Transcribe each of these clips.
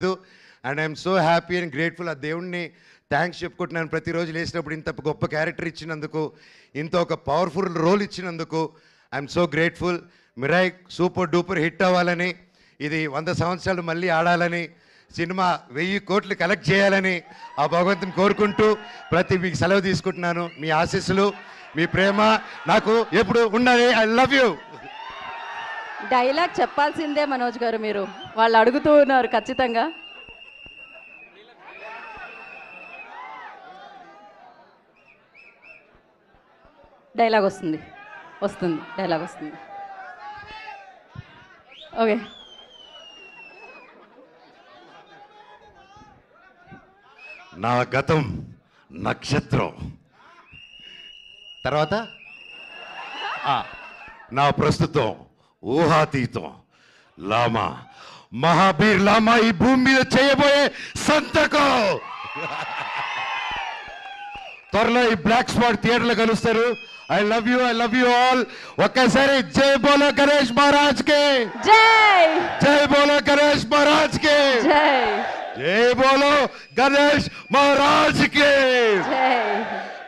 And I'm so happy and grateful. ఆ దేవుణ్ణి thanks చెప్పుకుంటున్నాను. ప్రతిరోజు లేచినప్పుడు ఇంత గొప్ప క్యారెక్టర్ ఇచ్చినందుకు, ఇంత ఒక పవర్ఫుల్ రోల్ ఇచ్చినందుకు I'm so grateful. Mirai super duper hit అవ్వాలని, ఇది 100 సంవత్సరాలు మళ్ళీ ఆడాలని, సినిమా 1000 కోట్లు కలెక్ట్ చేయాలని ఆ భగవంతుని కోరుకుంటూ మీకు సెలవు తీసుకుంటున్నాను. మీ ఆశీస్సులు, మీ ప్రేమ నాకు ఎప్పుడు ఉన్నది. I love you. డైలాగ్ చెప్పాల్సిందే మనోజ్ గారు, మీరు వాళ్ళు అడుగుతూ ఉన్నారు ఖచ్చితంగా. డైలాగ్ వస్తుంది డైలాగ్ వస్తుంది. ఓకే, నా గతం నక్షత్రం, తర్వాత నా ప్రస్తుతం ఊహాతీతం. లామా, మహాబీర్ లామా ఈ భూమి మీద చేయబోయే సంతకం. త్వరలో ఈ బ్లాక్ స్పాట్ థియేటర్లో కలుస్తారు. I love you all. ఒక్కసారి జై బోలో గణేష్ మహారాజ్ కే జై. జై బోలో గణేష్ మహారాజ్ కే జై. జై బోలో గణేష్ మహారాజ్ కే జై.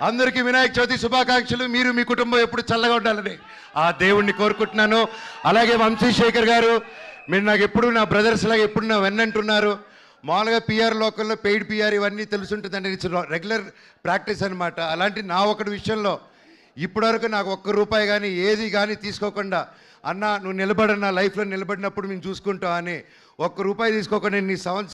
అందరికీ వినాయక చవితి శుభాకాంక్షలు. మీరు మీ కుటుంబం ఎప్పుడు చల్లగా ఉండాలని ఆ దేవుణ్ణి కోరుకుంటున్నాను. అలాగే వంశీశేఖర్ గారు, మీరు నాకు ఎప్పుడు నా బ్రదర్స్ లాగా ఎప్పుడు నా వెన్నంటున్నారు. మామూలుగా పిఆర్ లోకల్లో పెయిడ్ పిఆర్ ఇవన్నీ తెలుసుంటుందండి, ఇట్స్ రెగ్యులర్ ప్రాక్టీస్ అనమాట. అలాంటి నా ఒకటి విషయంలో ఇప్పటివరకు నాకు ₹1 కానీ ఏది కానీ తీసుకోకుండా, అన్న నువ్వు నిలబడన్నా లైఫ్లో నిలబడినప్పుడు మేము చూసుకుంటాం అని ₹1 తీసుకోకుండా ఇన్ని సంవత్సరాలు